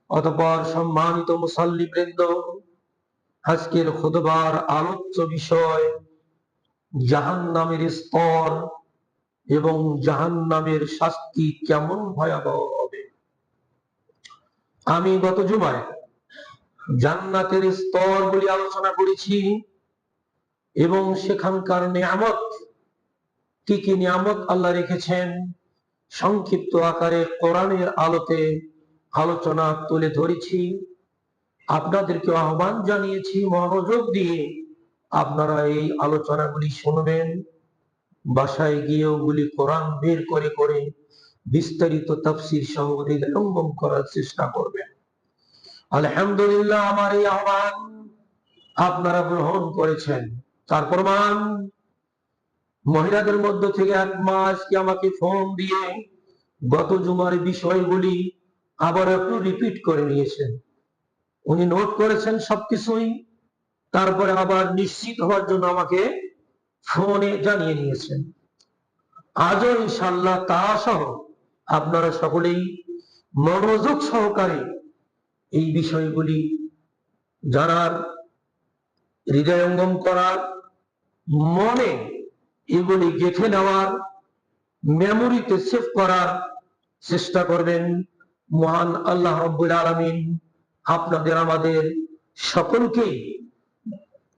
অতঃপর সম্মানিত মুসাল্লিবৃন্দ, আজকের খুতবার আলোচ্য বিষয় জাহান্নামের স্তর এবং জাহান্নামের শাস্তি কেমন ভয়াবহ হবে। আমি গত জুমায় জান্নাতের স্তরগুলি আলোচনা করেছি এবং সেখানকার নিয়ামত, কি কি নিয়ামত আল্লাহ রেখেছেন সংক্ষিপ্ত আকারে কোরআনের আলোতে আলোচনা তুলে ধরেছি। আপনাদেরকে আহ্বান জানিয়েছি মনোযোগ দিয়ে আপনারা এই আলোচনাগুলি শুনবেন, বাসায় গিয়ে ওগুলি কোরআন বের করে করে বিস্তারিত তাফসীর সহ হৃদয়ঙ্গম করার চেষ্টা করবেন। আলহামদুলিল্লাহ, আমার এই আহ্বান আপনারা গ্রহণ করেছেন। তার প্রমাণ, মহিলাদের মধ্য থেকে এক মাস কি আমাকে ফোন দিয়ে গত জুমার বিষয়গুলি আবার একটু রিপিট করে নিয়েছেন। উনি নোট করেছেন সবকিছুই, তারপরে আবার নিশ্চিত হওয়ার জন্য আমাকে ফোনে জানিয়ে নিয়েছেন। আজও ইনশাআল্লাহ তা সহ আপনারা সকলেই মনোযোগ সহকারে এই বিষয়গুলি জানার, হৃদয়ঙ্গম করার, মনে এগুলি গেঁথে নেওয়ার, মেমোরিতে সেভ করার চেষ্টা করবেন। মহান আল্লাহ রাব্বুল আলামিন আপনাদের আমাদের সকলকে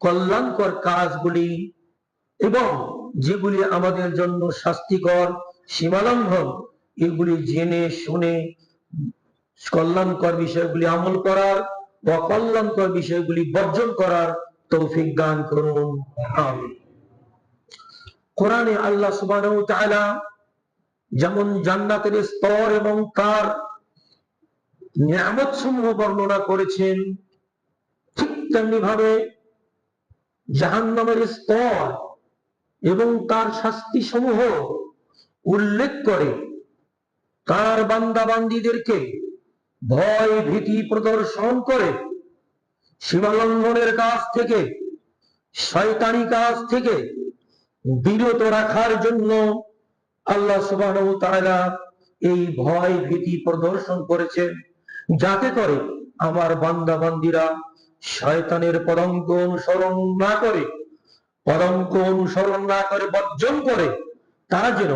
কল্যাণকর কাজগুলি এবং যেগুলি আমাদের জন্য শাস্তিকর, সীমালঙ্ঘন, এগুলি জেনে শুনে কল্যাণকর বিষয়গুলি আমল করার, অকল্যাণকর বিষয়গুলি বর্জন করার তৌফিক দান করুন। আমিন। কোরআনে আল্লাহ সুবহানাহু ওয়া তাআলা যেমন জান্নাতের স্তর এবং তার নিয়ামত সমূহ বর্ণনা করেছেন, ঠিক তেমনি ভাবে জাহান্নামের স্তর এবং তার শাস্তি সমূহ উল্লেখ করে তার বান্দা বান্দীদেরকে ভয় ভীতি প্রদর্শন করে সীমালঙ্ঘনের কাজ থেকে, শয়তানি কাজ থেকে বিরত রাখার জন্য আল্লাহ সুবহানাহু ওয়া তাআলা এই ভয় ভীতি প্রদর্শন করেছেন, যাতে করে আমার বান্দা বান্দীরা শয়তানের পদঙ্ক অনুসরণ না করে, বর্জন করে তারা যেন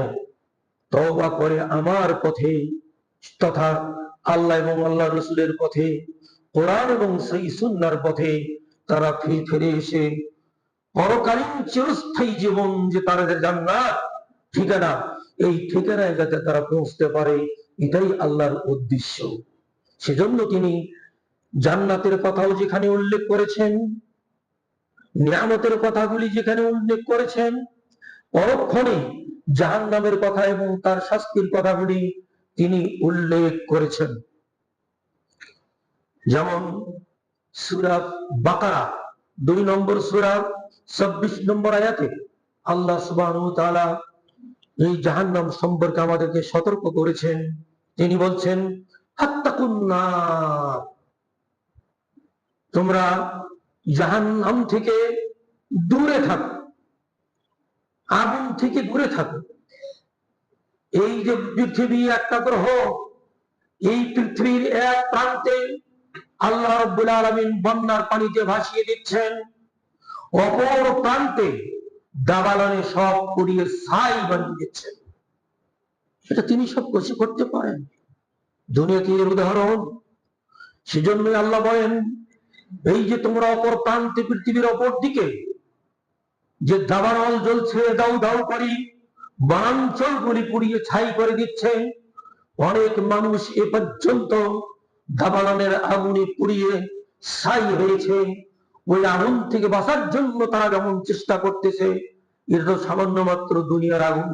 তওবা করে আমার পথে তথা আল্লাহ এবং আল্লাহ রাসূলের পথে, কোরআন এবং সহিহ সুন্নাহর পথে তারা ফিরে এসে পরকালীন চিরস্থায়ী জীবন যে তাদের জান্নাত ঠিকানা, এই ঠিকানায় যাতে তারা পৌঁছতে পারে, এটাই আল্লাহর উদ্দেশ্য। সেজন্য তিনি জান্নাতের কথাও যেখানে উল্লেখ করেছেন, নিয়ামতের কথাগুলি যেখানে উল্লেখ করেছেন, পরক্ষণে জাহান্নামের কথা এবং তার শাস্তির কথাগুলি তিনি উল্লেখ করেছেন। যেমন সূরা বাকারা 2 নম্বর সূরা 26 নম্বর আয়াতে আল্লাহ সুবহানাহু ওয়া তাআলা এই জাহান্নাম সম্পর্কে আমাদেরকে সতর্ক করেছেন। তিনি বলছেন, ফাত্তাকুন নার, তোমরা জাহান্নাম থেকে দূরে থাকো, আগুন থেকে দূরে থাকো। এই যে পৃথিবী একটা গ্রহ, এই পৃথিবীর এক প্রান্তে আল্লাহ রাব্বুল আলামিন বন্যার পানিতে ভাসিয়ে দিচ্ছেন, অপর প্রান্তে দাবানলে সব পুড়িয়ে ছাই বানিয়ে দিচ্ছেন। এটা তিনি সব কিছু করতে পারেন, দুনিয়াতে এর উদাহরণ। সেজন্য আল্লাহ বলেন, এই যে তোমরা অপর প্রান্তে, পৃথিবীর অপর দিকে যে দাবানল জ্বলছে দাউ দাউ করে, বনাঞ্চল গুলি পুড়িয়ে ছাই করে দিচ্ছে, অনেক মানুষ এ পর্যন্ত দাবানলের আগুনে পুড়িয়ে ছাই হয়েছে। ওই আগুন থেকে বাঁচার জন্য তারা যেমন চেষ্টা করতেছে, এটা তো সামান্য মাত্র দুনিয়ার আগুন।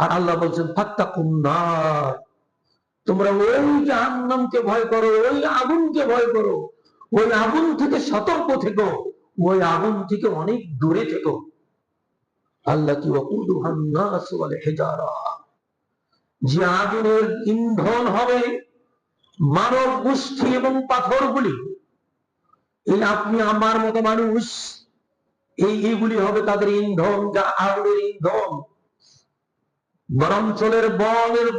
আর আল্লাহ বলছেন, ফাত্তাকুন নার, তোমরা ওই জাহান্নামকে ভয় করো, ওই আগুনকে ভয় করো, ওই আগুন থেকে সতর্ক থেকো, ওই আগুন থেকে অনেক দূরে থেকো। আল্লাহ কি ওয়াকুদুহান নাস ওয়াল হিজারা, যে আগুনের ইন্ধন হবে মানব গোষ্ঠী এবং পাথরগুলি, এই আপনি আমার মতো মানুষ, এইগুলি হবে তাদের ইন্ধন, যা আগুনের ইন্ধন। বনাঞ্চলের বনের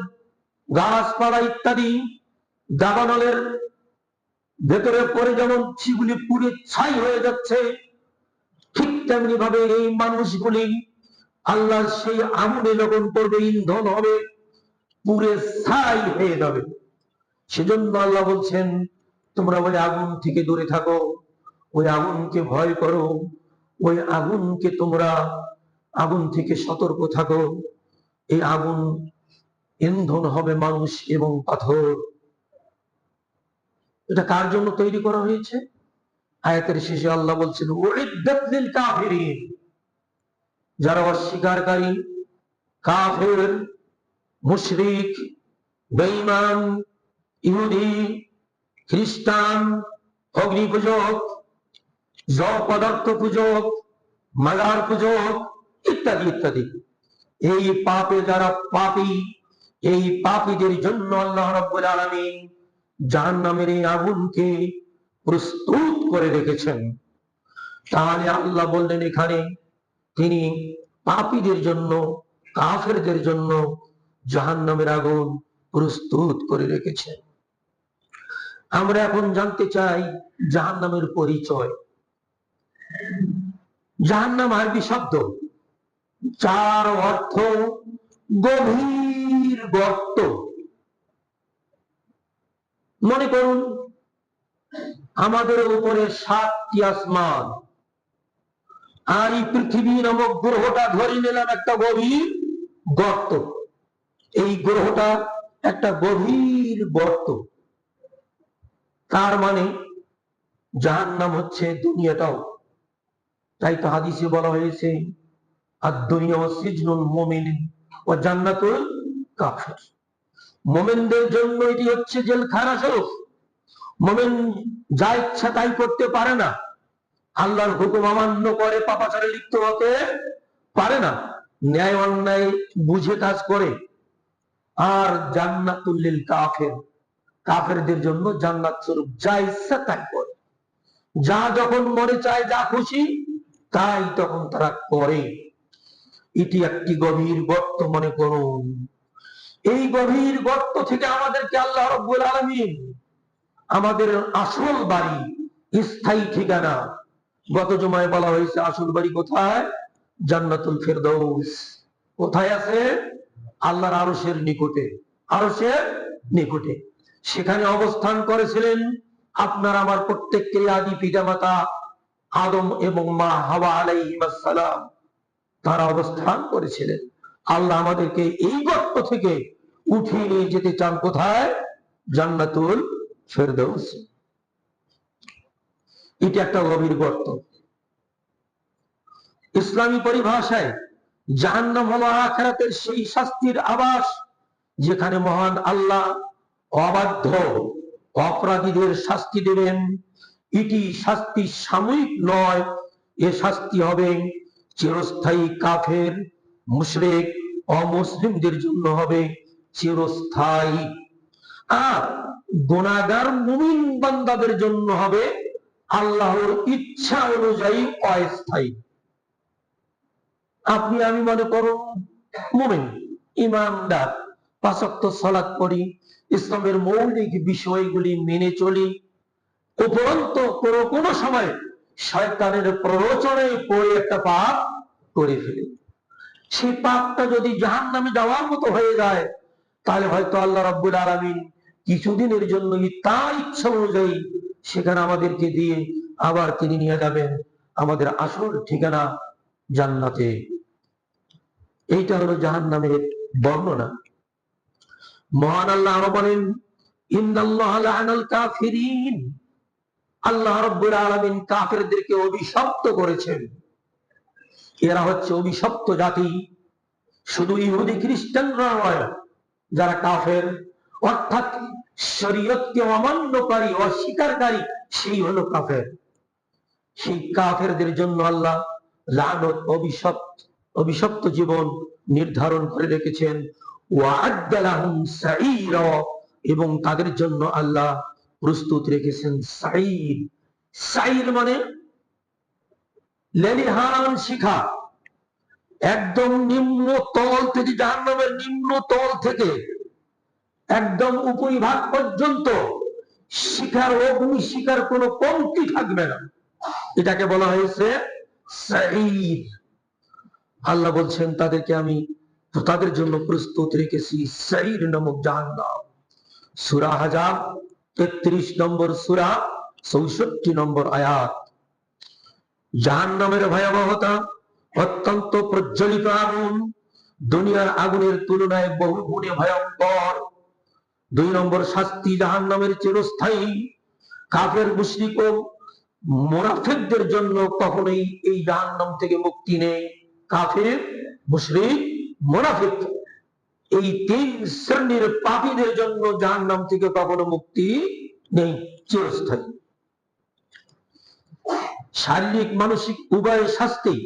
গাছপালা ইত্যাদি দাবানলের ভেতরে পরে যেমন সেগুলি পুড়ে ছাই হয়ে যাচ্ছে, ঠিক তেমনি ভাবে এই মানুষগুলি আল্লাহ সেই আগুনে যখন পড়বে, ইন্ধন হবে, পুড়ে ছাই হয়ে যাবে। সেজন্য আল্লাহ বলছেন, তোমরা ওই আগুন থেকে দূরে থাকো, ওই আগুনকে ভয় করো, ওই আগুনকে তোমরা আগুন থেকে সতর্ক থাকো। এই আগুন ইন্ধন হবে মানুষ এবং পাথর। এটা কার জন্য তৈরি করা হয়েছে? আয়াতের শেষে আল্লাহ বলছেন, উইদ্দাত লিল কাফিরিন, যারা অস্বীকারী, কাফের, মুশরিক, বেঈমান, ইহুদি, খ্রিস্টান, অগ্নি পূজক, জড় পদার্থ পূজক, মাজার পূজক ইত্যাদি ইত্যাদি। এই পাপে যারা পাপী, এই পাপীদের জন্য আল্লাহ রাব্বুল আলামিন জাহান্নামের এই আগুনকে প্রস্তুত করে রেখেছেন। তাহলে আল্লাহ বললেন এখানে তিনি পাপীদের জন্য, কাফেরদের জন্য জাহান্নামের আগুন প্রস্তুত করে রেখেছেন। আমরা এখন জানতে চাই জাহান্নামের পরিচয়। জাহান্নাম আরবি শব্দ, যার অর্থ গভীর গর্ত। মনে করুন আমাদের উপরে 7টি আসমান, আর এই পৃথিবী নামক গ্রহটা ধরে নিলাম একটা গভীর গর্ত। এই গ্রহটা একটা গভীর গর্ত, তার মানে জাহান্নাম হচ্ছে দুনিয়াটাও। তাই তো হাদিসে বলা হয়েছে, আদ-দুনিয়া সিজনুল মুমিন ওয়া জান্নাতুল কাফির। মুমিনদের জন্য এটি হচ্ছে জেলখানা স্বরূপ। মুমিন যা ইচ্ছা তাই করতে পারে না, আল্লাহর হুকুম অমান্য করে পাপাচারে লিপ্ত হতে পারে না, ন্যায় অন্যায় বুঝে কাজ করে। আর জান্নাতুল লিল কাফির, কাফেরদের জন্য জান্নাত স্বরূপ, যা ইচ্ছা তাই করে, যা যখন মনে চায়, যা খুশি তাই তখন তারা করে। এটি একটি গভীর গর্ত। মনে করুন এই গভীর গর্ত থেকে আমাদেরকে আল্লাহ রাব্বুল আলামিন আমাদের আসল বাড়ি, স্থায়ী ঠিকানা, গত জুমায় বলা হয়েছে আসল বাড়ি কোথায়? জান্নাতুল ফেরদৌস। কোথায় আছে? আল্লাহর আরশের নিকটে, আরশের নিকটে। সেখানে অবস্থান করেছিলেন আপনার আমার প্রত্যেকের আদি পিতামাতা আদম এবং মা হাওয়া আলাইহিস সালাম, তারা অবস্থান করেছিলেন। আল্লাহ আমাদেরকে এই গর্ত থেকে উঠিয়ে নিয়ে যেতে চান কোথায়? জান্নাতুল ফেরদৌস। এটা একটা গভীর গর্ত। ইসলামী পরিভাষায় জাহান্নাম হলো আখিরাতের সেই শাস্তির আবাস, যেখানে মহান আল্লাহ অবাধ্য অপরাধীদের শাস্তি দেবেন। এটি শাস্তি সাময়িক নয়, এ শাস্তি হবে চিরস্থায়ী। কাফের, মুশরিক, অমুসলিমদের জন্য হবে চিরস্থায়ী, আর গুনাহগার মুমিন বান্দাদের জন্য হবে আল্লাহর ইচ্ছা অনুযায়ী অস্থায়ী। আপনি আমি মনে করুন মুমিন, ইমানদার, 5 ওয়াক্ত সালাত পড়ি, ইসলামের মৌলিক বিষয়গুলি মেনে চলি, উপরন্ত কোনো সময় শয়তানের প্ররোচনায় পড়ে একটা পাপ করে ফেলি। সেই পাপটা যদি জাহান্নামে যাওয়ার মতো হয়ে যায়, তাহলে হয়তো আল্লাহ রাব্বুল আলামিন কিছুদিনের জন্য তার ইচ্ছা অনুযায়ী সেখানে আমাদেরকে দিয়ে আবার তিনি নিয়ে যাবেন আমাদের আসল ঠিকানা জান্নাতে। এইটা হলো জাহান্নামের বর্ণনা। মহান আল্লাহ আরো বলেন, ইন্নাল্লাহা লা'নাল কাফিরিন, আল্লাহ রাব্বুল আলামিন কাফেরদেরকে অভিশপ্ত করেছেন। এরা হচ্ছে অভিশপ্ত জাতি। শুধু ইহুদি খ্রিস্টানরা নয়, যারা কাফের অর্থাৎ শরীয়তকে অমান্যকারী, অস্বীকারী, সেই হলো কাফের। সেই কাফেরদের জন্য আল্লাহ লানত, অভিশপ্ত জীবন নির্ধারণ করে রেখেছেন। ওয়া'আদ্দা লাহুম সাঈরা, এবং তাদের জন্য আল্লাহ প্রস্তুত রেখেছেন সাঈর। সাঈর মানে লেলিহান শিখা, একদম নিম্ন তল থেকে, জাহান্নামের নিম্ন তল থেকে একদম উপরিভাগ পর্যন্ত শিখার অগ্নি শিখার কোনো কমতি থাকবে না, এটাকে বলা হয়েছে সাঈর। আল্লাহ বলছেন তাদেরকে আমি তাদের জন্য প্রস্তুত রেখেছি সাঈর নামক জাহান্নাম। সূরা আহজাব 33 নম্বর সূরা 64 নম্বর আয়াত। জাহান্নামের ভয়াবহতা অত্যন্ত প্রজ্বলিত আগুন, দুনিয়ার আগুনের তুলনায় বহু গুণে ভয়ঙ্কর। 2 নম্বর শাস্তি জাহান্নামের চিরস্থায়ী। কাফের মুশরিক ও মুনাফিকদের জন্য কখনোই এই জাহান্নাম থেকে মুক্তি নেই। কাফের, মুশরিক, মুনাফিক এই 3 শ্রেণীর পাপীদের জন্য জাহান্নাম থেকে কখনো মুক্তি নেই, চিরস্থায়ী। শারীরিক মানসিক উভয় শাস্তি,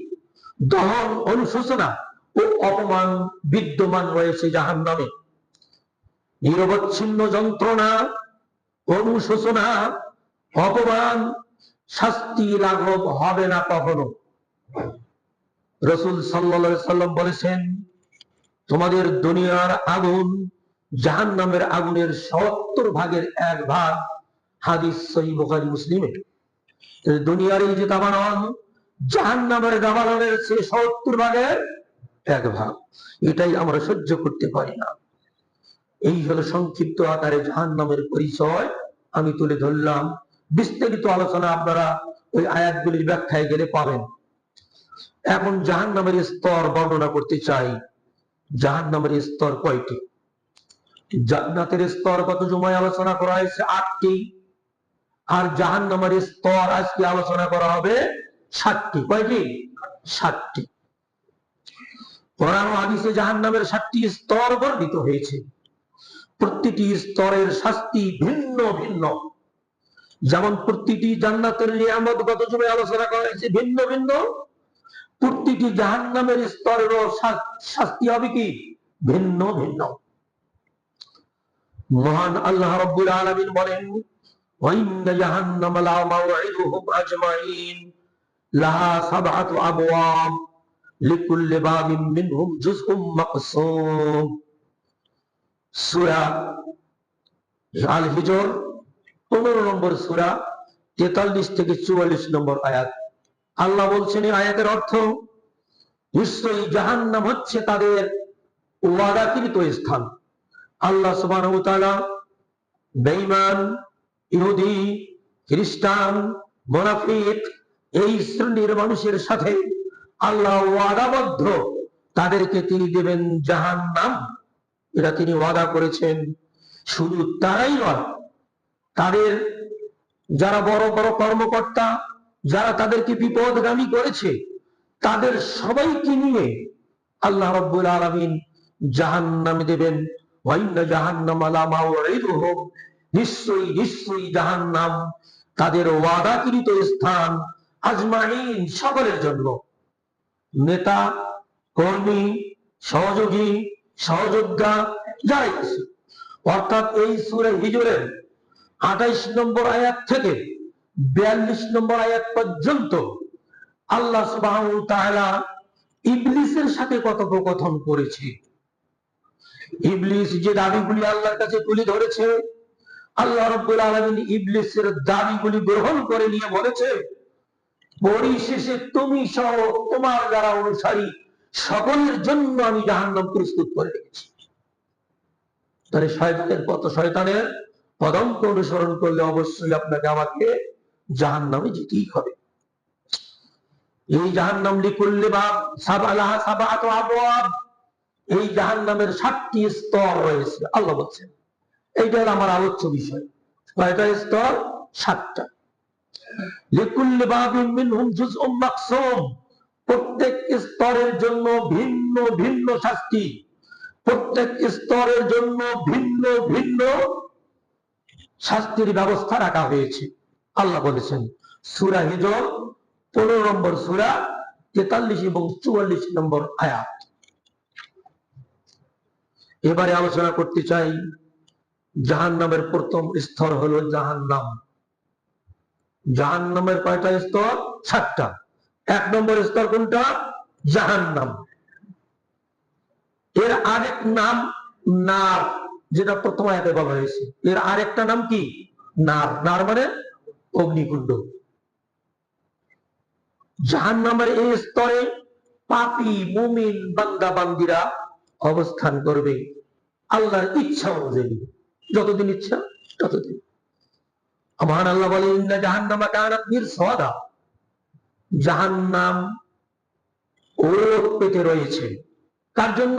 দহন, অনুশোচনা ও অপমান বিদ্যমান রয়েছে জাহান্নামে। নিরবচ্ছিন্ন যন্ত্রণা, অনুশোচনা, অপমান, শাস্তি লাঘব হবে না কখনো। রাসূল সাল্লাল্লাহু আলাইহি সাল্লাম বলেছেন, তোমাদের দুনিয়ার আগুন জাহান্নামের আগুনের 70 ভাগের 1 ভাগ। হাদিস সহিহ বুখারী মুসলিমে। দুনিয়ার এই যে দাবানল, জাহান্নামের দাবানলের 70 ভাগের 1 ভাগ, এটাই আমরা সহ্য করতে পারি না। এই হলো সংক্ষিপ্ত আকারে জাহান্নামের পরিচয় আমি তুলে ধরলাম। বিস্তারিত আলোচনা আপনারা ওই আয়াতগুলির ব্যাখ্যায় গেলে পাবেন। এখন জাহান্নামের স্তর বর্ণনা করতে চাই। জাহান্নামের স্তর কয়টি? জান্নাতের স্তর গত জুমায় আলোচনা করা হয়েছে 8টি, আর জাহান্নামের স্তর আজকে আলোচনা করা হবে 7টি। কয়টি? 7টি। কোরআন ও হাদিসে জাহান্নামের 7টি স্তর বর্ণিত হয়েছে। প্রতিটি স্তরের শাস্তি ভিন্ন ভিন্ন। যেমন প্রতিটি জান্নাতের নিয়ামত গত জুমায় আলোচনা করা হয়েছে ভিন্ন ভিন্ন, প্রতিটি জাহান্নামের স্তরেরও শাস্তি হবে কি ভিন্ন ভিন্ন। মহান আল্লাহ রাব্বুল আলামিন বলেন, ওয়া ইন্না জাহান্নামা লা মাওঈদুহুম আজমাইন লাহা সাবআতু আবওয়াব লিকুল্লি বাবিন মিনহুম জুজউম মাকসুম। সূরা আল হিজর 15 নম্বর সূরা 43 থেকে 44 নম্বর আয়াত। আল্লাহ বলছেন এই আয়াতের অর্থ, নিশ্চয়ই জাহান্নাম হচ্ছে তাদের ওয়াদাকৃত স্থান। আল্লাহ সুবহানাহু ওয়া তাআলা বেঈমান, ইহুদি, খ্রিস্টান, মুনাফিক এই শ্রেণীর মানুষের সাথে আল্লাহ ওয়াদাবদ্ধ, তাদেরকে তিনি দেবেন জাহান্নাম, এটা তিনি ওয়াদা করেছেন। শুধু তারাই নয়, তাদের যারা বড় বড় কর্মকর্তা, যারা তাদেরকে বিপদগামী করেছে, তাদের সবাইকে নিয়ে আল্লাহ রাব্বুল আলামিন জাহান্নামে দেবেন। ওয়া ইন্না জাহান্নামা লা মাওঈদুহুম, নিশ্চয়ই নিশ্চয়ই জাহান্নাম তাদের ওয়াদাকৃত স্থান, আজমাইন সকলের জন্য। নেতা, কর্মী, সহযোগী, সহযোদ্ধা যারাই আছে। অর্থাৎ এই সূরা হিজরের 28 নম্বর আয়াত থেকে 42 নম্বর আয়াত পর্যন্ত আল্লাহ সুবহানাহু ওয়া তাআলা ইবলিসের সাথে কথোপকথন করেছে। ইবলিস যে দাবিগুলি আল্লাহর কাছে তুলে ধরেছে, আল্লাহ রাব্বুল আলামিন ইবলিসের দাবিগুলি গ্রহণ করে নিয়ে বলেছে, পরিশেষে তুমি সহ তোমার যারা অনুসারী সকলের জন্য আমি জাহান্নাম প্রস্তুত করে রেখেছি। তাহলে শয়তানের পথ, শয়তানের পদঙ্ক অনুসরণ করলে অবশ্যই আপনাকে আমাকে জাহান্নামে যেতেই হবে। এই জাহান্নাম লিকুল্লি বাব সাবালাহা সাবআতু আবওয়াব, এই জাহান্নামের 7টি স্তর রয়েছে আল্লাহ বলছেন। এইটা হলো আমার আলোচ্য বিষয়। কয়টা স্তর? 7টা। লিকুল্লি বাবিন মিনহুম জুজউম মাকসুম, প্রত্যেক স্তরের জন্য ভিন্ন ভিন্ন শাস্তি, প্রত্যেক স্তরের জন্য ভিন্ন ভিন্ন শাস্তির ব্যবস্থা রাখা হয়েছে আল্লাহ বলেছেন। সূরা হিজর 15 নম্বর সূরা 43 এবং 44 নম্বর আয়াত। এবারে আলোচনা করতে চাই জাহান্নামের প্রথম স্তর হলো জাহান্নাম। জাহান্নামের কয়টা স্তর? 7টা। 1 নম্বর স্তর কোনটা? জাহান্নাম। এর আরেক নাম নার। যেটা প্রথম আয়াতে বলা হয়েছে। এর আরেকটা নাম কি? নার। নার মানে অগ্নিকুণ্ড। জাহান্নামের এই স্তরে পাপী মুমিন বান্দা বান্দিরা অবস্থান করবে আল্লাহর ইচ্ছা অনুযায়ী, যতদিন ইচ্ছা ততদিন। আমার আল্লাহ বলেন, ইন্না জাহান্নামা কানাত মিরসাদা, জাহান্নাম ওর পেতে রয়েছে। কার জন্য?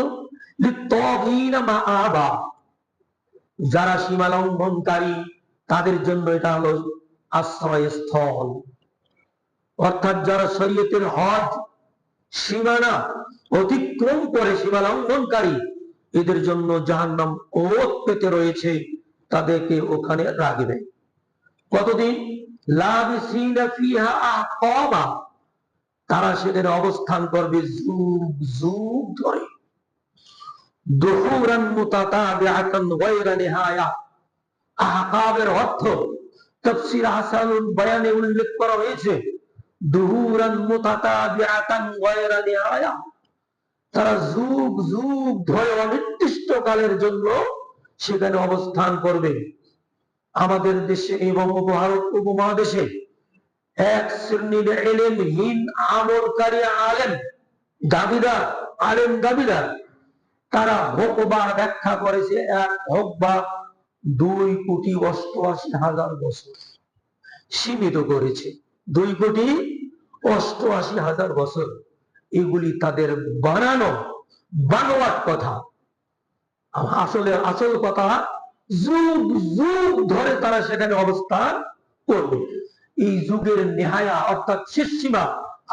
লিত্তাগীনা মাআবা, যারা সীমা লঙ্ঘনকারী তাদের জন্য এটা হলো আশ্রয়স্থল। অর্থাৎ যারা শরীয়তের হদ সীমানা অতিক্রম করে, সীমা লঙ্ঘনকারী, এদের জন্য জাহান্নাম ওত পেতে রয়েছে, তাদেরকে ওখানে রাখবে। কতদিন? লাবিসিনা ফিহা আহকাবা, তারা সেখানে অবস্থান করবে যুগ যুগ ধরে। দুহুরান মুতাতাবিআতান গায়রা নিহায়া, আহকাবের অর্থ তাফসীর হাসানুল বয়ানে উল্লেখ করা হয়েছে, দুহুরান মুতাতাবিআতান গায়রা নিহায়া, তারা যুগ যুগ ধরে অনির্দিষ্ট কালের জন্য সেখানে অবস্থান করবে। আমাদের দেশে এবং ভারত উপমহাদেশে এক শ্রেণীর ইলমহীন আমলকারী আলেম দাবিদার, আলেম দাবিদার, তারা হকবা ব্যাখ্যা করেছে এক হকবা 2,88,000 বছর সীমিত করেছে। 2,88,000 বছর। এগুলি তাদের বানানো বানোয়াট কথা। আসলে আসল কথা, যুগ যুগ ধরে তারা সেখানে অবস্থান করবে। এই যুগের নেহায়া অর্থাৎ শেষ সীমা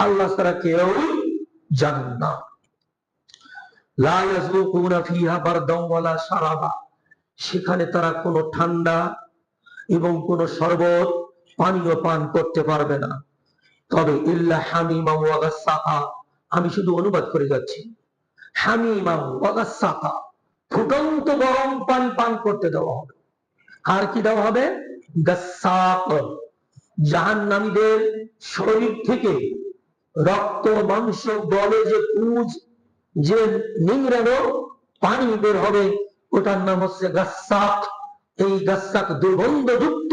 আল্লাহ ছাড়া কেউ জানেন না। লা ইয়াযুকুনা ফিহা বারদান ওয়ালা শারাবা, সেখানে তারা কোনো ঠান্ডা এবং কোনো শরবত পানীয় পান করতে পারবে না। তবে ইল্লা হামিমা ওয়া গাসসাকা, আমি শুধু অনুবাদ করে যাচ্ছি। হামিমা ওয়া গাসসাকা, ফুটন্ত গরম পানি পান করতে দেওয়া হবে। আর কি দেওয়া হবে? গাসসাক, জাহান্নামীদের শরীর থেকে রক্ত মাংস গলে যে পুঁজ, যে নিংড়ানো পানি বের হবে, ওটার নাম হচ্ছে গাসসাক। এই গাসসাক দুর্গন্ধযুক্ত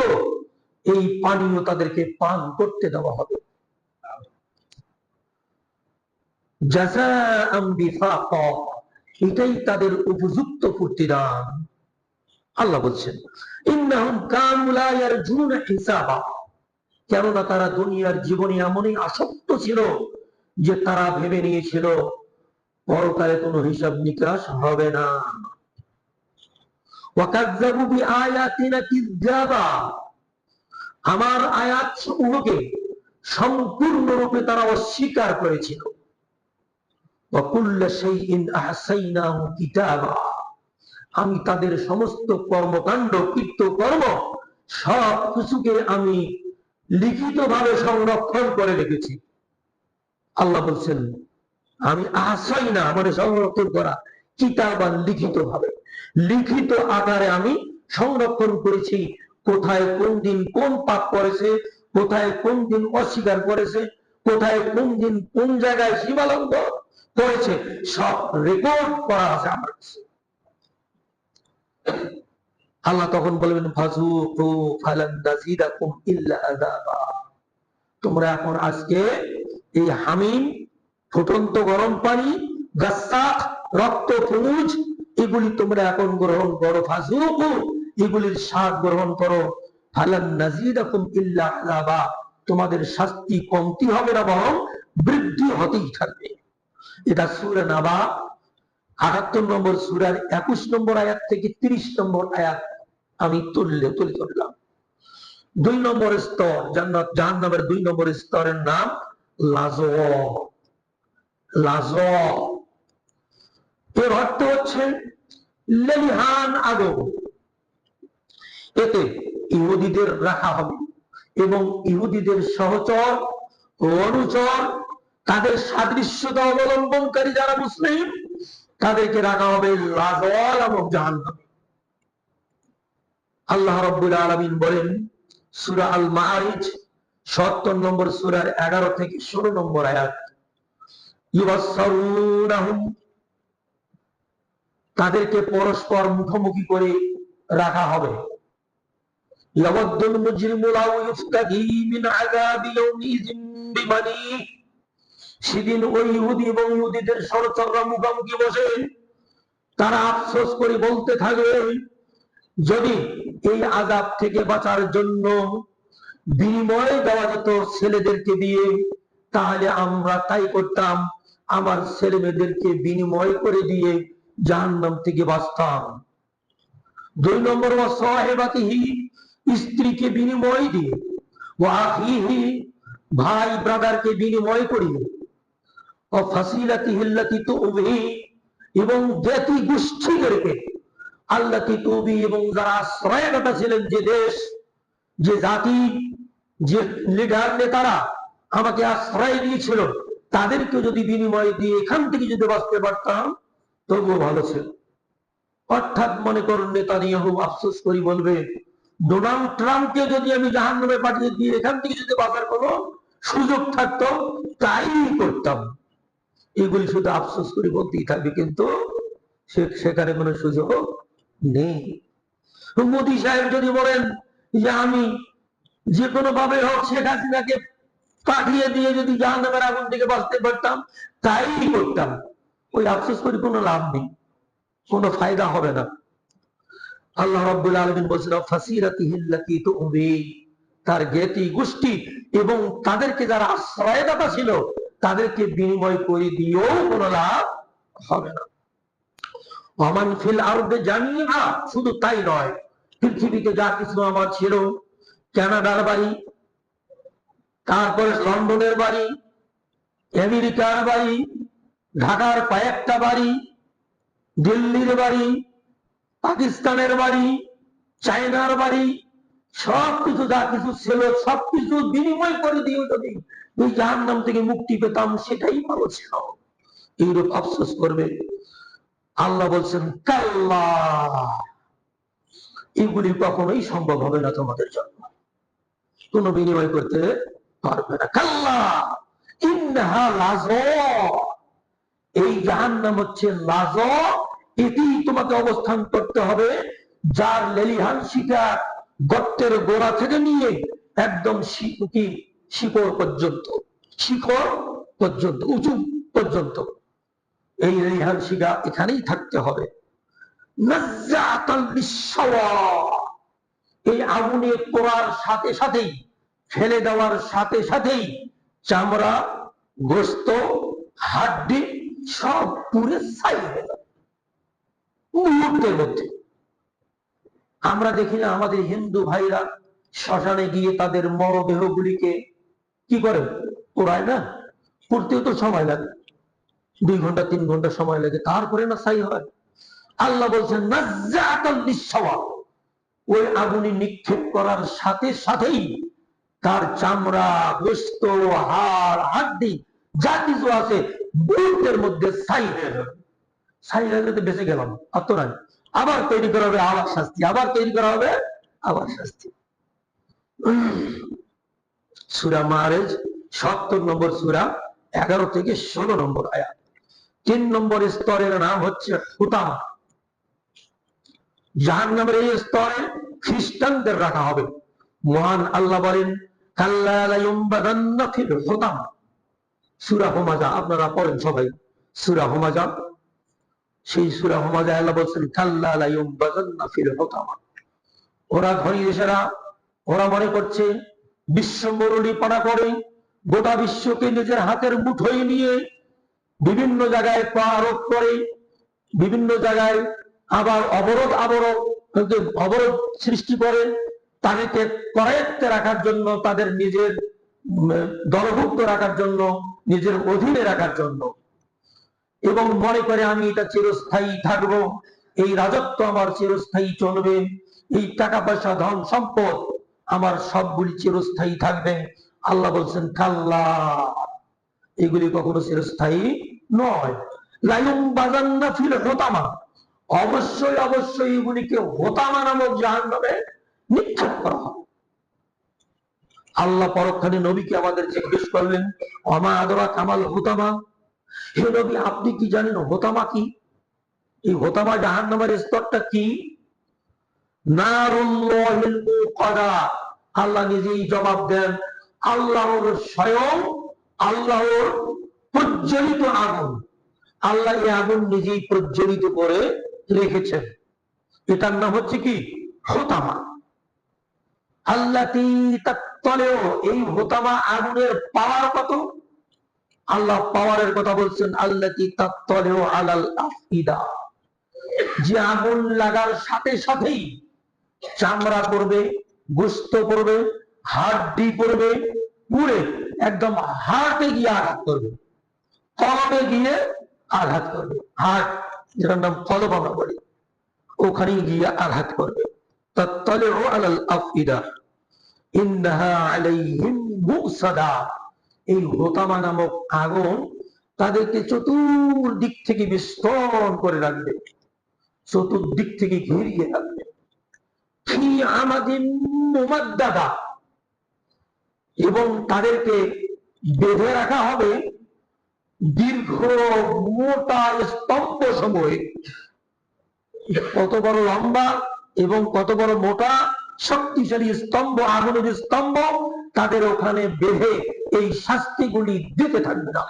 এই পানীয় তাদেরকে পান করতে দেওয়া হবে। জাযাআম বিফাকা, এটাই তাদের উপযুক্ত প্রতিদান। আল্লাহ বলছেন, ইন্নাহুম কানু লা ইয়ারজুনা হিসাবা, কেননা তারা দুনিয়ার জীবনে এমনই আসক্ত ছিল যে তারা ভেবে নিয়েছিল পরকালে কোনো হিসাব নিকাশ হবে না। ওয়াকাযযাবু বিআয়াতিনা কিযযাবা, আমার আয়াত সমূহকে সম্পূর্ণরূপে তারা অস্বীকার করেছিল। ওয়া কুল্লা শাইইন আহসাইনাহু কিতাবা, আমি তাদের সমস্ত কর্মকাণ্ড কৃতকর্ম সব কিছুকে আমি লিখিতভাবে সংরক্ষণ করে রেখেছি। আল্লাহ বলছেন, আমি আহসাইনা মানে সংরক্ষণ করা, কিতাবান লিখিতভাবে, লিখিত আকারে আমি সংরক্ষণ করেছি। কোথায় কোন দিন কোন পাপ করেছে, কোথায় কোন দিন অস্বীকার করেছে, কোথায় কোন দিন কোন জায়গায় সীমালঙ্ঘন করেছে, সব রেকর্ড করা আছে আমার কাছে। আল্লাহ তখন বলবেন, ফাযুকু ফালান নাযিদাকুম ইল্লা আযাবা, তোমরা এখন আজকে এই হামিম ফুটন্ত গরম পানি, গাসসাক রক্ত পুঁজ, এগুলি তোমরা এখন গ্রহণ করো। ফাযুকু, এগুলির স্বাদ গ্রহণ করো। ফালান নাযিদাকুম ইল্লা আযাবা, তোমাদের শাস্তি কমতি হবে না, বরং বৃদ্ধি হতেই থাকবে। এটা সূরা নাবা ৭৮ নম্বর সূরার ২১ নম্বর আয়াত থেকে ৩০ নম্বর আয়াত আমি তুলে ধরলাম। ২ নম্বর স্তর, জাহান্নামের ২ নম্বর স্তরের নাম লাযা। লাযা এর অর্থ হচ্ছে লেলিহান আগুন। এতে ইহুদিদের রাখা হবে এবং ইহুদিদের সহচর ও অনুচর, তাদের সাদৃশ্যতা অবলম্বনকারী যারা মুসলিম, তাদেরকে রাখা হবে লাযা নামক জাহান্নামে। আল্লাহ রাব্বুল আলামিন বলেন সূরা আল মাআরিজ ৭০ নম্বর সূরার ১১ থেকে ১৬ নম্বর আয়াত, ইউবাসসারুনাহুম, তাদেরকে পরস্পর মুখোমুখি করে রাখা হবে। ইয়াওয়াদ্দুল মুজরিমু লাউ ইফতাদি মিন আযাবি ইয়াউমিযিন বিমানি, সেদিন ওই ইহুদি এবং ইহুদিদের সহচররা মুখোমুখি বসে তারা আফসোস করে বলতে থাকবে, যদি এই আযাব থেকে বাঁচার জন্য বিনিময় দেওয়া যেত ছেলেদেরকে দিয়ে, তাহলে আমরা তাই করতাম, আমার ছেলে মেয়েদেরকে বিনিময় করে দিয়ে জাহান্নাম থেকে বাঁচতাম। 2 নম্বর, ওয়া সাহিবাতিহি, স্ত্রীকে বিনিময় দিয়ে, ওয়া আখিহি, ভাই ব্রাদারকে বিনিময় করিয়ে, ও ফাসিলাতিহি আল্লাতী তুবি, এবং জ্ঞাতি গোষ্ঠীদেরকে, আল্লাতী তুবি, এবং যারা আশ্রয়দাতা ছিলেন, যে দেশ, যে জাতি, যে লিডার নেতারা আমাকে আশ্রয় দিয়েছিল, তাদেরকে যদি বিনিময় দিয়ে এখান থেকে যদি বাঁচতে পারতাম তবুও ভালো ছিল। অর্থাৎ মনে করুন নেতানিয়াহু আফসোস করি বলবে, ডোনাল্ড ট্রাম্পকে যদি আমি জাহান্নামে পাঠিয়ে দিয়ে এখান থেকে যদি বাঁচার কোনো সুযোগ থাকতো তাই করতাম। এগুলি শুধু আফসোস করে বলতেই থাকবে, কিন্তু সেখানে কোনো সুযোগ নেই। মোদী সাহেব যদি বলেন যে আমি যে কোনো ভাবে হোক শেখ হাসিনাকে পাঠিয়ে দিয়ে যদি জাহান্নামের আগুন থেকে বাঁচতে পারতাম তাই করতাম। ওই আফসোস করে কোনো লাভ নেই, কোনো ফায়দা হবে না। আল্লাহ রাব্বুল আলামিন বলেছেন, ফাসিরাতিহি আল্লাতী তুবি, তার জ্ঞাতি গোষ্ঠী এবং তাদেরকে যারা আশ্রয়দাতা ছিল তাদেরকে বিনিময় করে দিয়েও কোনো লাভ হবে না। ওয়ামান ফিল আরদি জামিআ, শুধু তাই নয়, পৃথিবীতে যা কিছু আমার ছিল, কানাডার বাড়ি, তারপরে লন্ডনের বাড়ি, আমেরিকার বাড়ি, ঢাকার কয়েকটা বাড়ি, দিল্লির বাড়ি, পাকিস্তানের বাড়ি, চায়নার বাড়ি, সবকিছু যা কিছু ছিল সবকিছু বিনিময় করে দিয়ে যদি ওই জাহান্নাম থেকে মুক্তি পেতাম সেটাই ভালো ছিল। এইরূপ আফসোস করবে। আল্লাহ বলছেন, কাল্লা, এগুলি কখনোই সম্ভব হবে না তোমাদের জন্য, কোনো বিনিময় করতে পারবে না। কাল্লা ইন্নাহা লাযা, এই জাহান্নাম হচ্ছে লাযা, এটি তোমাকে অবস্থান করতে হবে, যার লেলিহান শিখা গর্তের গোড়া থেকে নিয়ে একদম শিখর পর্যন্ত, শিখর পর্যন্ত, উঁচু পর্যন্ত এই লেলিহান শিখা এখানেই থাকতে হবে। নাজ্জাতাল লিশ-শাওয়া, এই আগুনে পোড়ার সাথে সাথেই, ফেলে দেওয়ার সাথে সাথেই চামড়া, গোশত, হাড্ডি সব পুড়ে ছাই হয়ে যাবে মুহূর্তের মধ্যে। আমরা দেখি না আমাদের হিন্দু ভাইরা শ্মশানে গিয়ে তাদের মরদেহগুলিকে কি করে, পোড়ায় না? পুড়তেও তো সময় লাগে, 2 ঘন্টা 3 ঘন্টা সময় লাগে, তারপরে না ছাই হয়। আল্লাহ বলছেন নাজ্জাতাল লিশ-শাওয়া, ওই আগুনে নিক্ষেপ করার সাথে সাথেই তার চামড়া, গোশত, হাড়, হাড্ডি যা কিছু আছে মুহূর্তের মধ্যে ছাই হয়ে যাবে। ছাই হয়ে যেতে বেঁচে গেলাম, আত্মরায় আবার তৈরি করা হবে, আবার শাস্তি, আবার তৈরি করা হবে, আবার শাস্তি। সূরা মাআরিজ 70 নম্বর সূরা, 11 থেকে 16 নম্বর আয়াত। 3 নম্বর স্তরের নাম হচ্ছে হুতামা। জাহান্নামের এই স্তরে খ্রিস্টানদের রাখা হবে। মহান আল্লাহ বলেন, কাল্লা লা ইউমবাদান্না ফিল হুতামা। সূরা হুমাযা আপনারা পড়েন সবাই, সূরা হুমাযা। সেই সূরা হুমাযা আল্লাহ বলেন, কাল্লা লা ইউমবাদান্না ফিল হুতামা। ওরা ধনী দেশেরা, ওরা মনে করছে বিশ্ব মরুলি পাড়া করে গোটা বিশ্বকে নিজের হাতের মুঠোয় নিয়ে বিভিন্ন জায়গায় পা আরোপ করে, বিভিন্ন জায়গায় আবার অবরোধ সৃষ্টি করে, তাদেরকে করায়ত্তে রাখার জন্য, তাদের নিজের দলভুক্ত রাখার জন্য, নিজের অধীনে রাখার জন্য, এবং মনে করে আমি এটা চিরস্থায়ী থাকবো, এই রাজত্ব আমার চিরস্থায়ী চলবে, এই টাকা পয়সা ধন সম্পদ আমার সবগুলি চিরস্থায়ী থাকবে। আল্লাহ বলছেন, কাল্লা, এগুলি কখনো চিরস্থায়ী নয়। লা ইউমবাদান্না ফিল হুতামা, অবশ্যই অবশ্যই এগুলিকে হুতামা নামক জাহান্নামে নিক্ষেপ করা হবে। আল্লাহ পরক্ষণে নবীকে আমাদের জিজ্ঞেস করলেন, ওমা আদরাকা মাল হুতামা, হে নবী আপনি কি জানেন হুতামা কি? এই হোতামা জাহান্নামের স্তরটা কি? নারুল্লাহিল মুকাদা। আল্লাহ নিজেই জবাব দেন, আল্লাহর স্বয়ং আল্লাহর প্রজ্বলিত আগুন। আল্লাহ এই আগুন নিজেই প্রজ্বলিত করে রেখেছেন। এটার নাম হচ্ছে কি? হোতামা। আল্লাতী তাত্তালিউ, এই হোতামা আগুনের পাওয়ার কত? আল্লাহ পাওয়ারের কথা বলছেন, আল্লাতী তাত্তালিউ আলাল আফইদা, যে আগুন লাগার সাথে সাথেই চামড়া পড়বে, গোশত পড়বে, হাড্ডি পড়বে, পুড়ে একদম হার্টে গিয়ে আঘাত করবে, কলবে গিয়ে আঘাত করবে। হার্ট, যেটার নাম কলব আমরা বলি, ওখানে গিয়ে আঘাত করবে। তাত্তালিউ আলাল আফইদা ইন্নাহা আলাইহিম মুসাদা। এই হোতামা নামক আগুন তাদেরকে চতুর্দিক থেকে বিস্তরণ করে রাখবে, চতুর্দিক থেকে ঘিরিয়ে রাখবে। ফি আমাদিন মুমাদ্দাদা, এবং তাদেরকে বেঁধে রাখা হবে দীর্ঘ মোটা স্তম্ভ সময়ে। কত বড় লম্বা এবং কত বড় মোটা শক্তিশালী স্তম্ভ, আগুনের স্তম্ভ, তাদের ওখানে বেঁধে এই শাস্তিগুলি দিতে থাকবে না।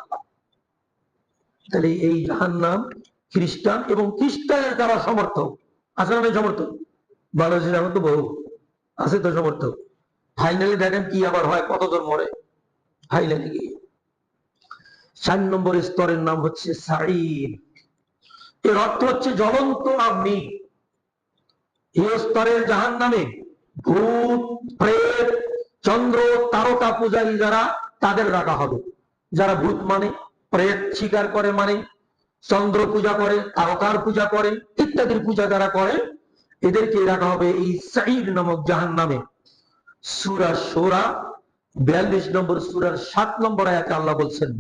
তাহলে এই জাহান্নাম খ্রিস্টান এবং খ্রিস্টানের যারা সমর্থক আছে না, সমর্থক বাংলাদেশের এখন তো বহু আছে তো সমর্থক, ফাইনালি দেখেন কি আবার হয়, কতজন মরে ফাইনালি গিয়ে। 4 নম্বর স্তরের নাম হচ্ছে সাঈর। এর অর্থ হচ্ছে জ্বলন্ত অগ্নি। এই স্তরের জাহান্নামে ভূত, প্রেত, চন্দ্র তারকা পূজারী যারা, তাদের রাখা হবে। যারা ভূত মানে, প্রেত স্বীকার করে মানে, চন্দ্র পূজা করে, তারকার পূজা করে, ইত্যাদির পূজা যারা করে, এদেরকে রাখা হবে এই সাঈর নামক জাহান্নামে। সূরা শূরা 42 নম্বর সূরার 7 নম্বর আয়াতে আল্লাহ বলছেন,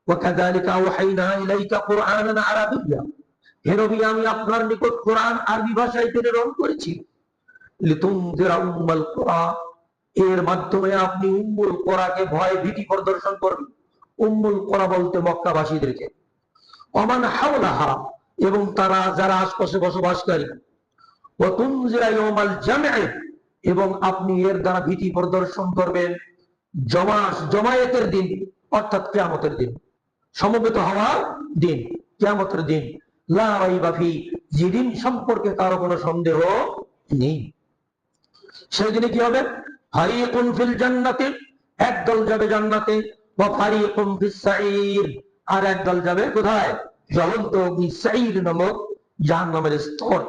ওয়াকাযালিকা আওহাইনা ইলাইকা কুরআনান আরাবিয়্যা, হে নবী আমি আপনার নিকট কোরআন আরবি ভাষায় প্রেরণ করেছি। লিতুনযিরা উম্মাল কুরা, এর মাধ্যমে আপনি উম্মুল কুরাকে ভয় ভীতি প্রদর্শন করবেন। উম্মুল কুরা বলতে মক্কাবাসীদেরকে। ওমান হাওলাহা, এবং তারা যারা আশপাশে বসবাসকারী। ওয়া তুনযিরা ইয়াউমাল জামঈ, এবং আপনি এর দ্বারা ভীতি প্রদর্শন করবেন জমায়েতের দিন, অর্থাৎ কিয়ামতের দিন, সমবেত হওয়ার দিন, কিয়ামতের দিন। লা রাইবা ফি, যেদিন সম্পর্কে কারো কোনো সন্দেহ নেই। সেই দিনে কি হবে? ফারিকুন ফিল জান্নাতি, একদল যাবে জান্নাতে, ওয়া ফারিকুন ফিস সাঈর, আর একদল যাবে কোথায়? জ্বলন্ত অগ্নি সাঈর নামক জাহান্নামের স্তর।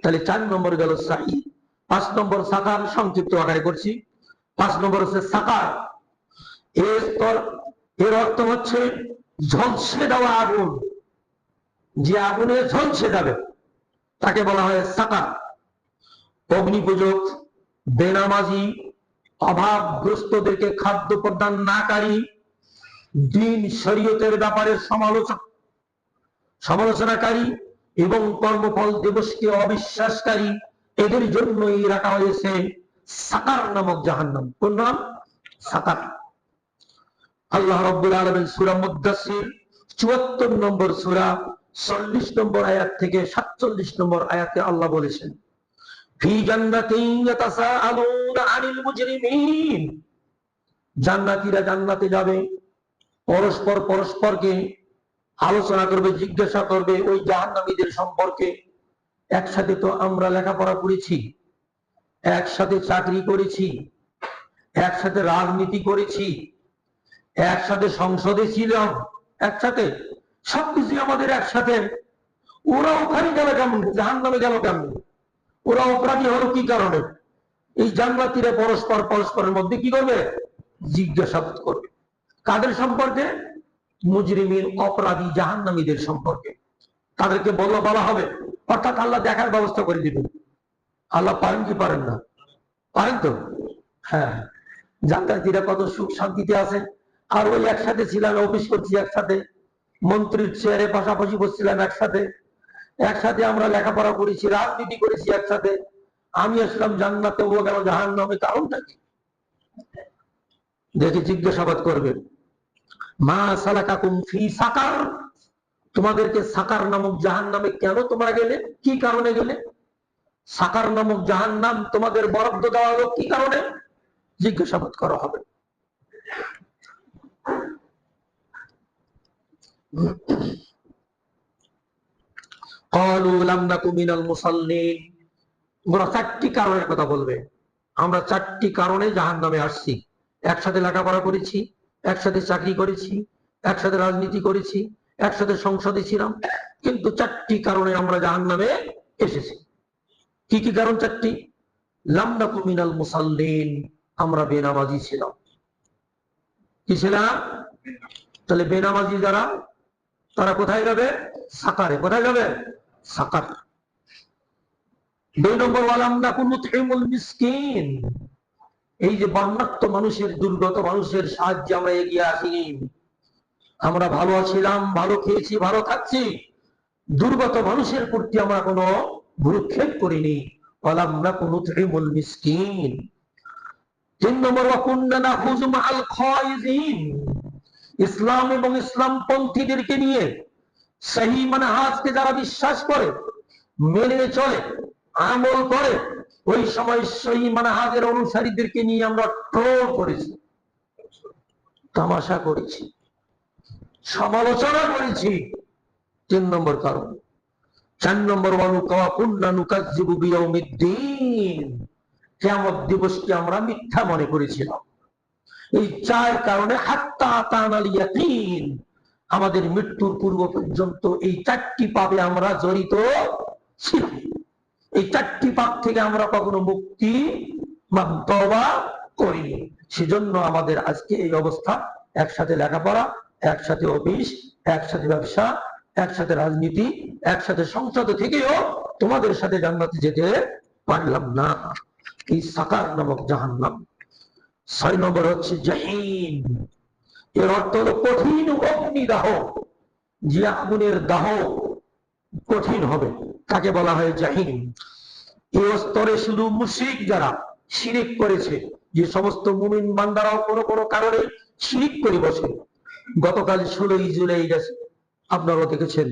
তাহলে 4 নম্বর গেল সাঈর। 5 নম্বর সাকার, সংক্ষিপ্ত আকারে করছি। 5 নম্বর হচ্ছে সাকার। এই স্তর, এর অর্থ হচ্ছে ঝলসে দেওয়া আগুন। যে আগুনে ঝলসে যাবে তাকে বলা হয় সাকার। অগ্নি পূজক, বেনামাজি, অভাবগ্রস্তদেরকে খাদ্য প্রদান নাকারী, দ্বীন শরীয়তের ব্যাপারে সমালোচনাকারী এবং কর্মফল দিবসকে অবিশ্বাসকারী, এদের জন্যই রাখা হয়েছে সাকার নামক জাহান্নাম। কোন নাম? সাকার। আল্লাহ রাব্বুল আলামিন সূরা মুদ্দাসসির 74 নম্বর সূরা 40 নম্বর আয়াত থেকে 47 নম্বর আয়াতে আল্লাহ বলেছেন, ফি জান্নাতিন ইয়াতাসাআলুনা আনিল মুজরিমিন, জান্নাতীরা জান্নাতে যাবে, পরস্পর পরস্পরকে আলোচনা করবে, জিজ্ঞাসা করবে ওই জাহান্নামীদের সম্পর্কে। একসাথে তো আমরা লেখাপড়া করেছি, একসাথে চাকরি করেছি, একসাথে রাজনীতি করেছি, একসাথে সংসদে ছিলাম, একসাথে সবকিছু আমাদের একসাথে। ওরা ওখানে গেল কেমন? জাহান্নামে গেল কেমন? ওরা অপরাধী হলো কি কারণে? এই জান্নাতীরা পরস্পর পরস্পরের মধ্যে কি করবে? জিজ্ঞাসাবাদ করবে। কাদের সম্পর্কে? মুজরিমিন, অপরাধী জাহান্নামীদের সম্পর্কে। তাদেরকে বলা হবে, অর্থাৎ আল্লাহ দেখার ব্যবস্থা করে দিবেন। আল্লাহ পারেন কি পারেন না? পারেন তো। হ্যাঁ, জান্নাতীরা কত সুখ শান্তিতে আছে। আর ওই একসাথে ছিলাম, অফিস করছি একসাথে, মন্ত্রীর চেয়ারে পাশাপাশি বসছিলাম একসাথে, একসাথে আমরা লেখাপড়া করেছি, রাজনীতি করেছি একসাথে। আমি আসলাম জান্নাতে, ও গেল জাহান্নামে, কারণটা কি? দেখে জিজ্ঞাসাবাদ করবে, মা সালাকাকুম ফি সাকার, তোমাদেরকে সাকার নামক জাহান্নামে কেন তোমরা গেলে, কি কারণে গেলে? সাকার নামক জাহান্নাম তোমাদের বরাদ্দ দেওয়া হলো কি কারণে? জিজ্ঞাসাবাদ করা হবে। ওরা চারটি কারণের কথা বলবে। আমরা চারটি কারণে জাহান্নামে আসছি। একসাথে লেখাপড়া করেছি, একসাথে চাকরি করেছি, একসাথে রাজনীতি করেছি, একসাথে সংসদে ছিলাম, কিন্তু চারটি কারণে আমরা জাহান্নামে এসেছি। কি কি কারণ চারটি? লাম নাকু মিনাল মুসাল্লিন, আমরা বেনামাজি ছিলাম। কি ছিলাম? তাহলে বেনামাজি যারা, তারা কোথায় যাবে? সাকারে। কোথায় যাবে? সাকার। 2 নম্বর, ওয়ালাম নাকু নুতঈমুল মিসকিন, এই যে বর্ণাঢ্য মানুষের, দুর্গত মানুষের সাহায্যে আমরা এগিয়ে আসিনি। আমরা ভালো ছিলাম, ভালো খেয়েছি, ভালো থাকছি, দুর্গত মানুষের প্রতি আমরা কোনো ভ্রুক্ষেপ করিনি। ওয়ালাম নাকু নুতঈমুল মিসকিন। 3 নম্বর, ওয়া কুননা নাখুযু মাআল খায়িজিন, ইসলাম এবং ইসলামপন্থীদেরকে নিয়ে সহি মানহাজকে যারা বিশ্বাস করে, মেনে চলে, আমল করে, ওই সময় সহি মানহাজের অনুসারীদেরকে নিয়ে আমরা ট্রোল করেছি, তামাশা করেছি, সমালোচনা করেছি। 3 নম্বর কারণ। 4 নম্বর, ওয়া কুননা নুকাজ্জিবু বিয়াউমিদ্দিন, কিয়ামত দিবসকে আমরা মিথ্যা মনে করেছিলাম। এই 4 কারণে হাত্তা আতানাল ইয়াকিন, আমাদের মৃত্যুর পূর্ব পর্যন্ত এই 4টি পাপে আমরা জড়িত ছিলাম। এই 4টি পাপ থেকে আমরা কখনো মুক্তি বা তওবা করিনি। সেজন্য আমাদের আজকে এই অবস্থা। একসাথে লেখাপড়া, একসাথে অফিস, একসাথে ব্যবসা, একসাথে রাজনীতি, একসাথে সংসদে থেকেও তোমাদের সাথে জান্নাতে যেতে পারলাম না। এই সাকার নামক জাহান্নাম। 6 নম্বর হচ্ছে জাহিম, এর অর্থ হলো কঠিন অগ্নিদাহ। যে আগুনের দাহ কঠিন হবে তাকে বলা হয় জাহিম। এই স্তরে শুধু মুশরিক যারা শিরিক করেছে, যে সমস্ত মুমিন বান্দারাও কোনো কোনো কারণে শিরিক করে বসে। গতকাল 16ই জুলাই গেছে, আপনারাও দেখেছেন।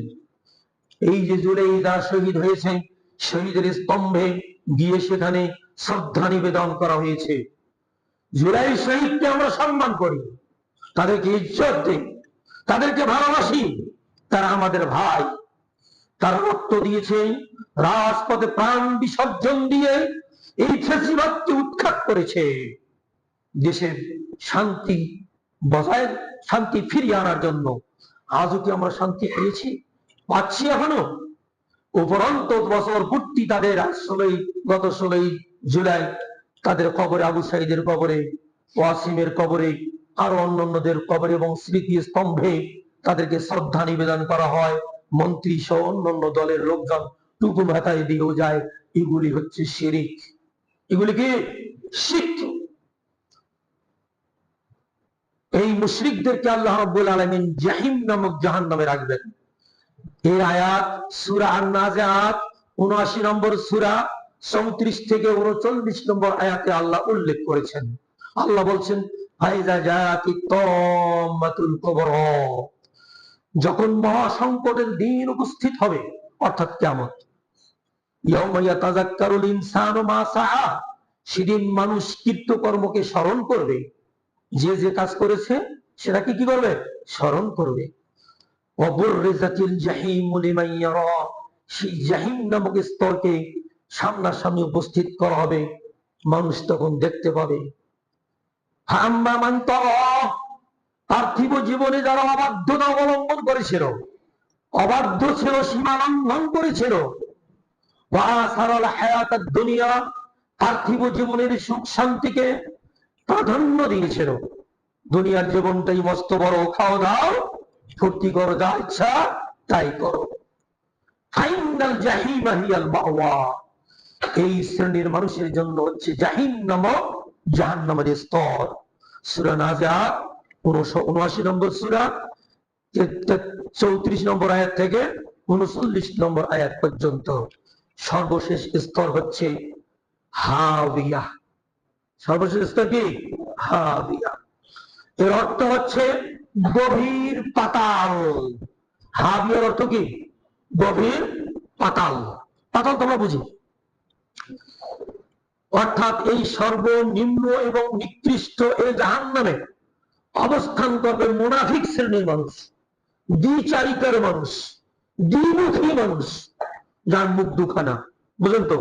এই যে জুলাইদা শহীদ হয়েছে, শহীদের স্তম্ভে গিয়ে সেখানে শ্রদ্ধা নিবেদন করা হয়েছে। জুলাই শহীদকে আমরা সম্মান করি, তাদেরকে ইজ্জত দিই, তাদেরকে ভালোবাসি, তারা আমাদের ভাই। তারা রক্ত দিয়েছে, রাজপথে প্রাণ বিসর্জন দিয়ে এই ফ্যাসিবাদকে উৎখাত করেছে। দেশের শান্তি বজায়, শান্তি ফিরিয়ে আনার জন্য। আজও কি আমরা শান্তি পেয়েছি? পাচ্ছি এখনো? উপরন্ত বছর পূর্তি তাদের গত 16ই জুলাই তাদের কবরে, আবু সাইদের কবরে, ওয়াসিমের কবরে, আরো অন্যান্যদের কবরে এবং স্মৃতি স্তম্ভে তাদেরকে শ্রদ্ধা নিবেদন করা হয়। মন্ত্রী সহ অন্যান্য দলের লোকজন টুকু মাথায় দিয়েও যায়। এগুলি হচ্ছে শিরিক। এগুলি কি? শিরক। এই মুশরিকদেরকে আল্লাহ রাব্বুল আলামিন জাহিম নামক জাহান্নামে রাখবেন। এই আয়াত সূরা আন-নাজিআত ৭৯ নম্বর সূরা ৩৪ থেকে ৩৯ নম্বর আয়াতে আল্লাহ উল্লেখ করেছেন। আল্লাহ বলছেন, ফাইজা জাআতিত তাম্মাতুল কুবরা, যখন মহা সংকটের দিন উপস্থিত হবে, অর্থাৎ কিয়ামত। ইয়াউমা ইয়াতাযাক্কারুল ইনসানু মা সাআ, সেদিন মানুষ কৃতকর্মকে স্মরণ করবে। যে যে কাজ করেছে সেটা কি করবে? স্মরণ করবে। ওয়াবুররিজাতিল জাহিমু লিমান ইয়ারা, সেই জাহিম নামক স্তরকে সামনাসামনি উপস্থিত করা হবে, মানুষ তখন দেখতে পাবে। ফাআম্মা মান তাগা, পার্থিব জীবনে যারা অবাধ্যতা অবলম্বন করেছিল, অবাধ্য ছিল, সীমা লঙ্ঘন করেছিল, ওয়া আসারাল হায়াতাদ দুনিয়া, পার্থিব জীবনের সুখ শান্তিকে প্রাধান্য দিয়েছিল। দুনিয়ার জীবনটাই মস্ত বড়, খাও দাও, ফুর্তি করো, যা ইচ্ছা তাই করো। ফাইনাল জাহিমা হিয়াল মাওয়া, এই শ্রেণীর মানুষের জন্য হচ্ছে জাহিম নামক জাহান্নামের স্তর। সূরা নাজিআত ৭৯ নম্বর সূরা ৩৪ নম্বর আয়াত থেকে ৩৯ নম্বর আয়াত পর্যন্ত। সর্বশেষ স্তর হচ্ছে হাবিয়া। সর্বশেষ স্তর কি? হাবিয়া। এর অর্থ হচ্ছে গভীর পাতাল। হাবিয়ার অর্থ কি? গভীর পাতাল। পাতাল তোমরা বুঝি, অর্থাৎ এই সর্বনিম্ন এবং নিকৃষ্ট এই জাহান্নামে অবস্থান করবে মুনাফিক শ্রেণীর মানুষ, দ্বিচারিতার মানুষ, দ্বিমুখী মানুষ, যার মুখ দুখানা, বুঝলেন তো?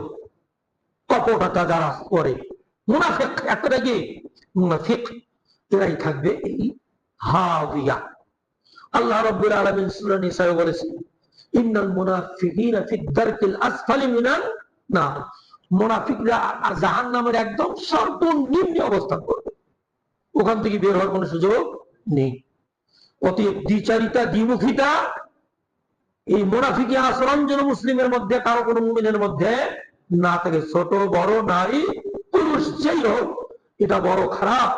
কপটতা যারা করে, মুনাফিক, একটা কি মুনাফিক, এরাই থাকবে এই হাবিয়া। আল্লাহ রাব্বুল আলামিন সূরা নিসায় বলেছেন, ইন্নাল মুনাফিকিনা ফিদ দারকিল আসফালি মিনান নার, মুনাফিকরা জাহান্নামের একদম সর্বনিম্ন অবস্থান করবে, ওখান থেকে বের হওয়ার কোনো সুযোগ নেই। অতএব দ্বিচারিতা, দ্বিমুখিতা, এই মুনাফিকি আচরণ যেন মুসলিমের মধ্যে, কারো কোনো মুমিনের মধ্যে না থাকে, ছোট বড় নারী পুরুষ যেই হোক, এটা বড় খারাপ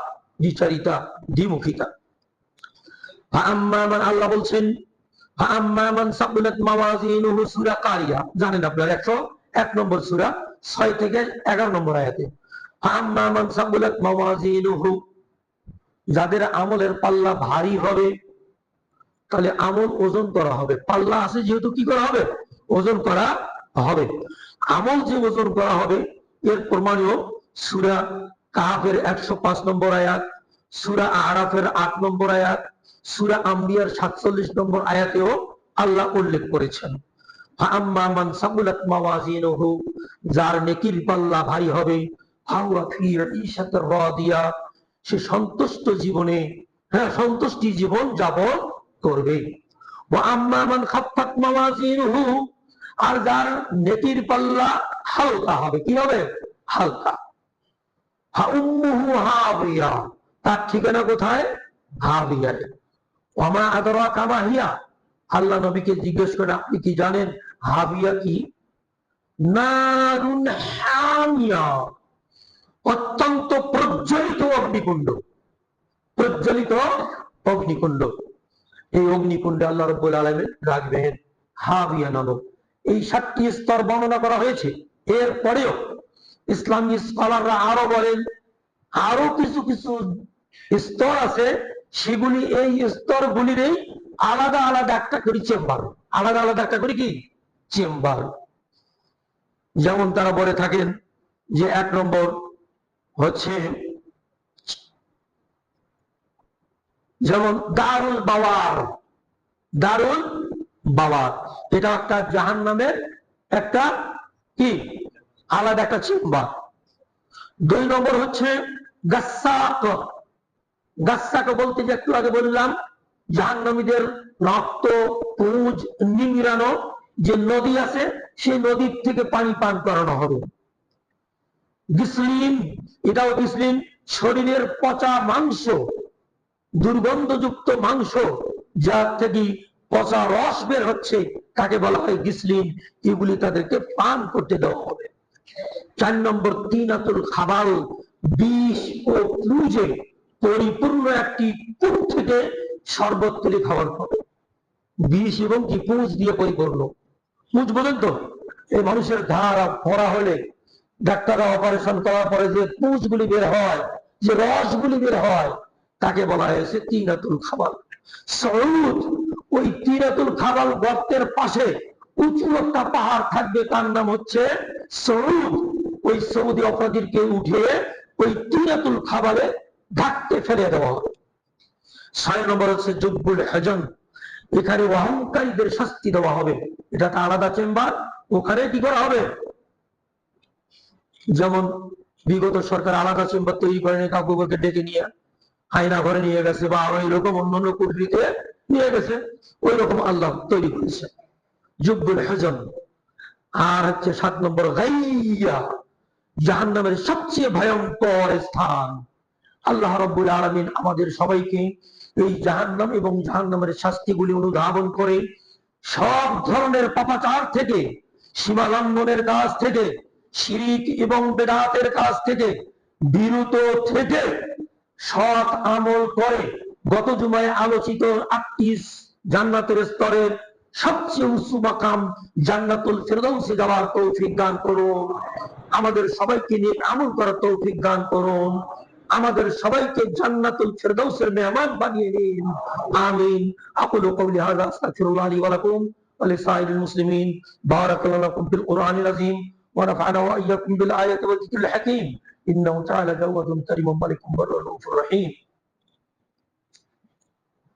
দ্বিচারিতা, দ্বিমুখিতা। আল্লাহ বলছেন, সূরা কারিয়া, জানেন আপনারা 101 নম্বর সূরা, 6 থেকে 11 নম্বর আয়াতে, যাদের আমলের পাল্লা ভারী হবে, তাহলে আমল ওজন করা হবে, পাল্লা আছে যেহেতু কি করা হবে? ওজন করা হবে। আমল যে ওজন করা হবে এর প্রমাণীয় সূরা কাহাফের 105 নম্বর আয়াত, সূরা আরাফের 8 নম্বর আয়াত, সূরা আম্বিয়ার 47 নম্বর আয়াতেও আল্লাহ উল্লেখ করেছেন, যার নেকির পাল্লা ভারী হবে, সে সন্তুষ্ট জীবনে, হ্যাঁ, সন্তুষ্টি জীবন যাপন করবে। আর যার নেকির পাল্লা হালকা হবে, কি হবে? হালকা। হাবিয়া, তার ঠিকানা কোথায়? হাবিয়ায়। ওমা আদরাকা মা হিয়া, আল্লাহ নবীকে জিজ্ঞেস করে, আপনি কি জানেন হাবিয়া কি? নারুন হামিয়া, অত্যন্ত প্রজ্বলিত অগ্নিকুণ্ড, প্রজ্বলিত অগ্নিকুণ্ড। এই অগ্নিকুণ্ডে আল্লাহ রাব্বুল আলামিন রাখবেন হাবিয়া নামক। এই 7টি স্তর বর্ণনা করা হয়েছে। এর পরেও ইসলামী স্কলাররা আরো বলেন, আরো কিছু কিছু স্তর আছে, সেগুলি এই স্তরগুলিরই আলাদা আলাদা একটা করে চেম্বার, আলাদা আলাদা একটা করে কি চেম্বার। যেমন তারা বলে থাকেন যে 1 নম্বর হচ্ছে যেমন দারুল বাওয়ার, দারুল বাওয়ার, এটা একটা জাহান্নামের একটা কি আলাদা একটা চেম্বার। 2 নম্বর হচ্ছে গাসসাক, গাসসাক বলতে যে একটু আগে বললাম, জাহান্নামীদের রক্ত, পুঁজ নিংড়ানো যে নদী আছে, সেই নদীর থেকে পানি পান করানো হবে। গিসলিন, এটাও গিসলিন, শরীরের পচা মাংস, দুর্গন্ধযুক্ত মাংস, যার থেকে পচা রস বের হচ্ছে, তাকে বলা হয় গিসলিন, এগুলি তাদেরকে পান করতে দেওয়া হবে। 4 নম্বর তিনাতুল খাবাল, বিষ ও পুঁজে পরিপূর্ণ একটি কূপ থেকে শরবত তৈরি খাবার হবে, বিষ এবং কি পুঁজ দিয়ে পরিপূর্ণ। পুঁজ বলেন তো, এই মানুষের ধারা ভরা হলে ডাক্তাররা অপারেশন করার পরে যে পুঁজগুলি বের হয়, যে রসগুলি বের হয়, তাকে বলা হয়েছে তিনাতুল খাবাল। সৌদ, ওই তিনাতুল খাবাল গর্তের পাশে উঁচু একটা পাহাড় থাকবে, তার নাম হচ্ছে সৌদ। ওই সৌদি অপরাধীকে উঠে ওই তিনাতুল খাবালে ধাক্কে ফেলে দেওয়া হবে। 6 নম্বর হচ্ছে জুব্বুল হাজান, এখানে অহংকারীদের শাস্তি দেওয়া হবে। এটা একটা আলাদা চেম্বার, ওখানে কি করা হবে? যেমন বিগত সরকার আলাদা চেম্বার তৈরি করেনি, কাউকে ডেকে নিয়ে আয়না ঘরে নিয়ে গেছে, বা ওইরকম অন্যান্য কুটরিতে নিয়ে গেছে, ওই রকম আল্লাহ তৈরি করেছে জুব্বুল হাজান। আর হচ্ছে 7 নম্বর গাইয়া, জাহান্নামের সবচেয়ে ভয়ঙ্কর স্থান। আল্লাহ রাব্বুল আলামিন আমাদের সবাইকে এই জাহান্নাম এবং জাহান্নামের শাস্তিগুলি অনুধাবন করে সব ধরনের পাপাচার থেকে, সীমা লঙ্ঘনের কাজ থেকে, শিরিক এবং বেদাতের কাজ থেকে বিরত থেকে সৎ আমল করে গত জুমায় আলোচিত 8টি জান্নাতের স্তরের সবচেয়ে উঁচু মাকাম জান্নাতুল ফেরদাউসে যাওয়ার তৌফিক দান করুন। আমাদের সবাইকে নিয়ে আমল করার তৌফিক দান করুন। আমাদের সবাইকে জান্নাতুল ফিরদাউসের মেহমান বানিয়ে নিন। আমিন। আকুলু কওলি হাযা আস্তাগফিরুল্লাহ লি ওয়া লাকুম ওয়া লিসাইরিল মুসলিমিন। বারাকাল্লাহু লাকুম ফিল কুরআনিল আযীম ওয়া নাফা'না ওয়া ইয়্যাকুম বিল আয়াতি ওয়াজ যিকরিল হাকীম। ইন্নাহু তাআলা জাওয়াদুন কারীমুন মালিকুন রাউফুর রহিম।